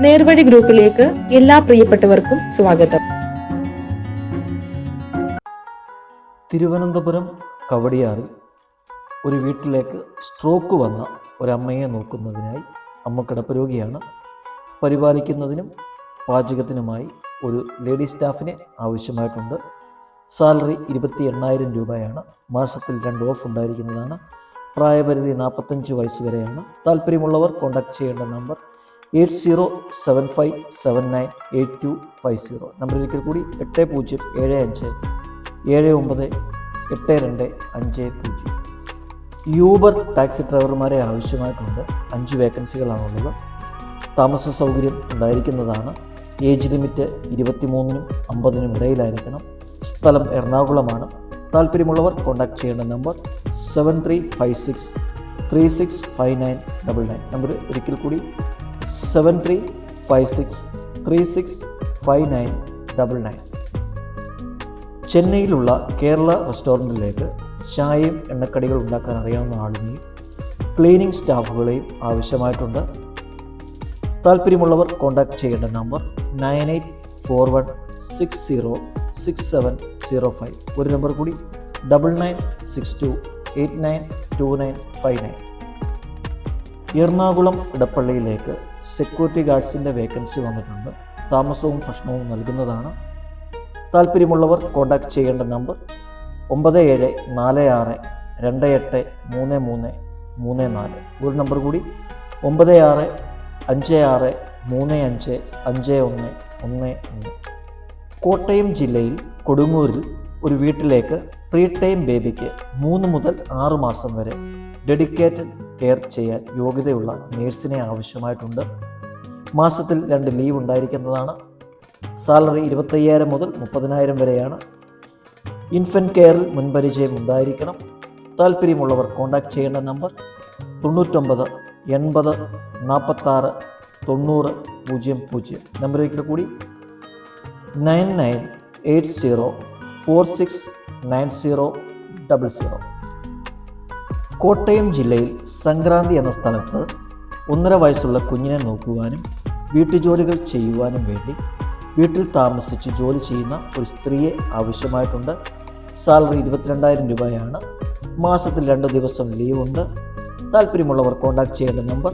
നേർവഴി ഗ്രൂപ്പിലേക്ക് എല്ലാ പ്രിയപ്പെട്ടവർക്കും സ്വാഗതം. തിരുവനന്തപുരം കവടിയാറിൽ ഒരു വീട്ടിലേക്ക് സ്ട്രോക്ക് വന്ന ഒരമ്മയെ നോക്കുന്നതിനായി അമ്മ കിടപ്പുരോഗിയാണ്. പരിപാലിക്കുന്നതിനും പാചകത്തിനുമായി ഒരു ലേഡി സ്റ്റാഫിനെ ആവശ്യമായിട്ടുണ്ട്. സാലറി 28,000 രൂപയാണ്. മാസത്തിൽ 2 ഓഫ് ഉണ്ടായിരിക്കുന്നതാണ്. പ്രായപരിധി 45 വയസ്സ് വരെയാണ്. താല്പര്യമുള്ളവർ കോൺടാക്ട് ചെയ്യേണ്ട നമ്പർ 8075798250. നമ്പർ ഒരിക്കൽ കൂടി 8075798250. യൂബർ ടാക്സി ഡ്രൈവർമാരെ ആവശ്യമായിട്ടുണ്ട്. 5 വേക്കൻസികളാണുള്ളത്. താമസ സൗകര്യം ഉണ്ടായിരിക്കുന്നതാണ്. ഏജ് ലിമിറ്റ് 23-നും 50-നും ഇടയിലായിരിക്കണം. സ്ഥലം എറണാകുളമാണ്. താല്പര്യമുള്ളവർ കോൺടാക്ട് ചെയ്യേണ്ട നമ്പർ 7356365999. നമ്പർ ഒരിക്കൽ കൂടി 7356365999. ചെന്നൈയിലുള്ള കേരള റെസ്റ്റോറൻറ്റിലേക്ക് ചായയും എണ്ണക്കടികൾ ഉണ്ടാക്കാൻ അറിയാവുന്ന ആളിനെയും ക്ലീനിങ് സ്റ്റാഫുകളെയും ആവശ്യമായിട്ടുണ്ട്. താല്പര്യമുള്ളവർ കോൺടാക്ട് ചെയ്യേണ്ട നമ്പർ 9841606705. ഒരു നമ്പർ കൂടി 9962892959. എറണാകുളം ഇടപ്പള്ളിയിലേക്ക് സെക്യൂരിറ്റി ഗാർഡ്സിൻ്റെ വേക്കൻസി വന്നിട്ടുണ്ട്. താമസവും ഭക്ഷണവും നൽകുന്നതാണ്. താല്പര്യമുള്ളവർ കോൺടാക്ട് ചെയ്യേണ്ട നമ്പർ 9746283334. ഒരു നമ്പർ കൂടി 9656355111. കോട്ടയം ജില്ലയിൽ കൊടുങ്ങൂരിൽ ഒരു വീട്ടിലേക്ക് 3 ടൈം ബേബിക്ക് 3 മുതൽ 6 മാസം വരെ ഡെഡിക്കേറ്റഡ് കെയർ ചെയ്യാൻ യോഗ്യതയുള്ള നേഴ്സിനെ ആവശ്യമായിട്ടുണ്ട്. മാസത്തിൽ 2 ലീവ് ഉണ്ടായിരിക്കുന്നതാണ്. സാലറി 25,000 മുതൽ 30,000 വരെയാണ്. ഇൻഫൻറ്റ് കെയറിൽ മുൻപരിചയം ഉണ്ടായിരിക്കണം. താല്പര്യമുള്ളവർ കോൺടാക്ട് ചെയ്യേണ്ട നമ്പർ 99 80 46 90 00. നമ്പർ ഒരിക്കൽ കൂടി 9980469000. കോട്ടയം ജില്ലയിൽ സംക്രാന്തി എന്ന സ്ഥലത്ത് 1.5 വയസ്സുള്ള കുഞ്ഞിനെ നോക്കുവാനും വീട്ടുജോലികൾ ചെയ്യുവാനും വേണ്ടി വീട്ടിൽ താമസിച്ച് ജോലി ചെയ്യുന്ന ഒരു സ്ത്രീയെ ആവശ്യമായിട്ടുണ്ട്. സാലറി 22,000 രൂപയാണ്. മാസത്തിൽ 2 ദിവസം ലീവുണ്ട്. താല്പര്യമുള്ളവർ കോൺടാക്ട് ചെയ്യേണ്ട നമ്പർ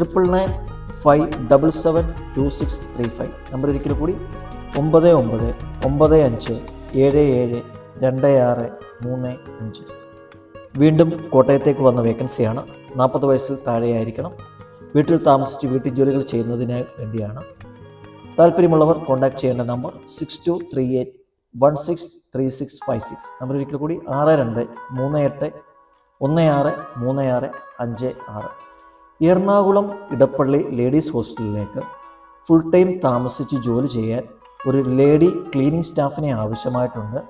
9995772635. നമ്പർ ഒരിക്കൽ കൂടി 9995772635. വീണ്ടും കോട്ടയത്തേക്ക് വന്ന വേക്കൻസിയാണ്. 40 വയസ്സിൽ താഴെയായിരിക്കണം. വീട്ടിൽ താമസിച്ച് വീട്ടിൽ ജോലികൾ ചെയ്യുന്നതിന് വേണ്ടിയാണ്. താല്പര്യമുള്ളവർ കോൺടാക്ട് ചെയ്യേണ്ട നമ്പർ 6238163656. നമ്പർ ഒരിക്കൽ കൂടി 6238163656. എറണാകുളം ഇടപ്പള്ളി ലേഡീസ് ഹോസ്റ്റലിലേക്ക് ഫുൾ ടൈം താമസിച്ച് ജോലി ചെയ്യാൻ ഒരു ലേഡി ക്ലീനിങ് സ്റ്റാഫിനെ ആവശ്യമായിട്ടുണ്ട്.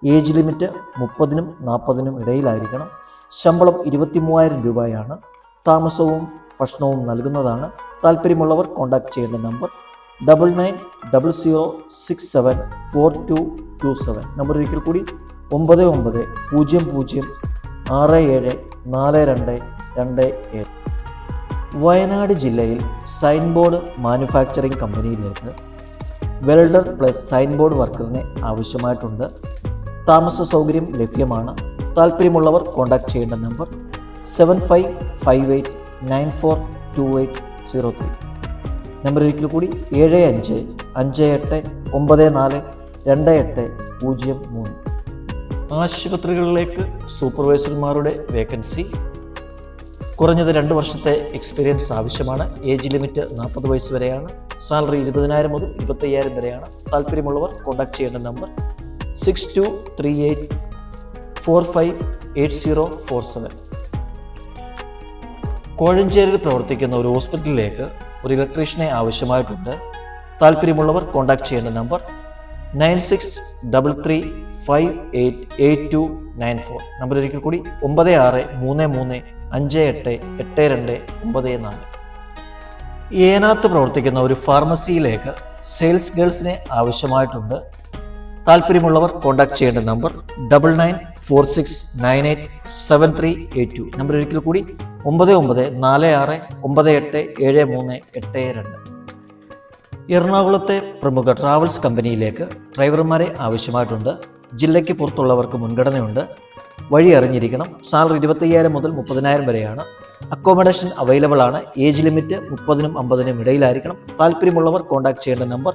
Age limit 30-നും 40-നും ഇടയിലായിരിക്കണം. ശമ്പളം 23,000 രൂപയാണ്. താമസവും ഭക്ഷണവും നൽകുന്നതാണ്. താല്പര്യമുള്ളവർ കോൺടാക്ട് ചെയ്യേണ്ട നമ്പർ 9900674227. നമ്പർ ഒരിക്കൽ കൂടി 9900674227. വയനാട് ജില്ലയിൽ സൈൻ ബോർഡ് മാനുഫാക്ചറിംഗ് കമ്പനിയിലേക്ക് വെൽഡർ പ്ലസ് സൈൻ ബോർഡ് വർക്കറിനെ ആവശ്യമായിട്ടുണ്ട്. താമസ സൗകര്യം ലഭ്യമാണ്. താല്പര്യമുള്ളവർ കോൺടാക്ട് ചെയ്യേണ്ട നമ്പർ 7558942803. നമ്പർ ഒരിക്കൽ കൂടി 7558942803. ആശുപത്രികളിലേക്ക് സൂപ്പർവൈസർമാരുടെ വേക്കൻസി. കുറഞ്ഞത് 2 വർഷത്തെ എക്സ്പീരിയൻസ് ആവശ്യമാണ്. ഏജ് ലിമിറ്റ് 40 വയസ്സ് വരെയാണ്. സാലറി 20,000 മുതൽ 25,000 വരെയാണ്. താല്പര്യമുള്ളവർ കോൺടാക്ട് ചെയ്യേണ്ട നമ്പർ 6238458047. കോഴഞ്ചേരിയിൽ പ്രവർത്തിക്കുന്ന ഒരു ഹോസ്പിറ്റലിലേക്ക് ഒരു ഇലക്ട്രീഷ്യനെ ആവശ്യമായിട്ടുണ്ട്. താല്പര്യമുള്ളവർ കോൺടാക്ട് ചെയ്യേണ്ട നമ്പർ 9633588294. നമ്പർ ഒരിക്കൽ കൂടി 9633588294. ഏനാത്ത് പ്രവർത്തിക്കുന്ന ഒരു ഫാർമസിയിലേക്ക് സെയിൽസ് ഗേൾസിനെ ആവശ്യമായിട്ടുണ്ട്. താല്പര്യമുള്ളവർ കോൺടാക്ട് ചെയ്യേണ്ട നമ്പർ 9946987382. നമ്പർ ഒരിക്കൽ കൂടി 9946987382. എറണാകുളത്തെ പ്രമുഖ ട്രാവൽസ് കമ്പനിയിലേക്ക് ഡ്രൈവർമാരെ ആവശ്യമായിട്ടുണ്ട്. ജില്ലയ്ക്ക് പുറത്തുള്ളവർക്ക് മുൻഗണനയുണ്ട്. വഴി അറിഞ്ഞിരിക്കണം. സാലറി 25,000 മുതൽ 30,000 വരെയാണ്. അക്കോമഡേഷൻ അവൈലബിൾ ആണ്. ഏജ് ലിമിറ്റ് 30-നും 50-നും ഇടയിലായിരിക്കണം. താല്പര്യമുള്ളവർ കോൺടാക്ട് ചെയ്യേണ്ട നമ്പർ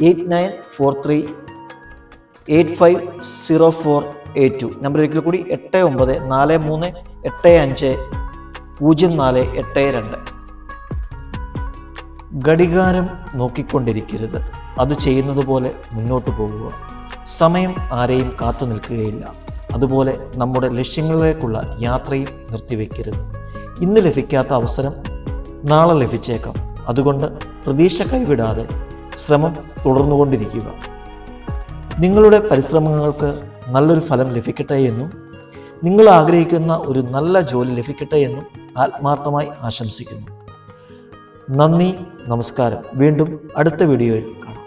8943850482. നമ്പർ ഒരിക്കൽ കൂടി 8943850482. ഘടികാരം നോക്കിക്കൊണ്ടിരിക്കരുത്. അത് ചെയ്യുന്നത് പോലെ മുന്നോട്ട് പോകുക. സമയം ആരെയും കാത്തു നിൽക്കുകയില്ല. അതുപോലെ നമ്മുടെ ലക്ഷ്യങ്ങളിലേക്കുള്ള യാത്രയും നിർത്തിവെക്കരുത്. ഇന്ന് ലഭിക്കാത്ത അവസരം നാളെ ലഭിച്ചേക്കാം. അതുകൊണ്ട് പ്രതീക്ഷ കൈവിടാതെ ശ്രമം തുടർന്നുകൊണ്ടിരിക്കുക. നിങ്ങളുടെ പരിശ്രമങ്ങൾക്ക് നല്ലൊരു ഫലം ലഭിക്കട്ടെ എന്നും നിങ്ങൾ ആഗ്രഹിക്കുന്ന ഒരു നല്ല ജോലി ലഭിക്കട്ടെ എന്നും ആത്മാർത്ഥമായി ആശംസിക്കുന്നു. നന്ദി, നമസ്കാരം. വീണ്ടും അടുത്ത വീഡിയോയിൽ കാണാം.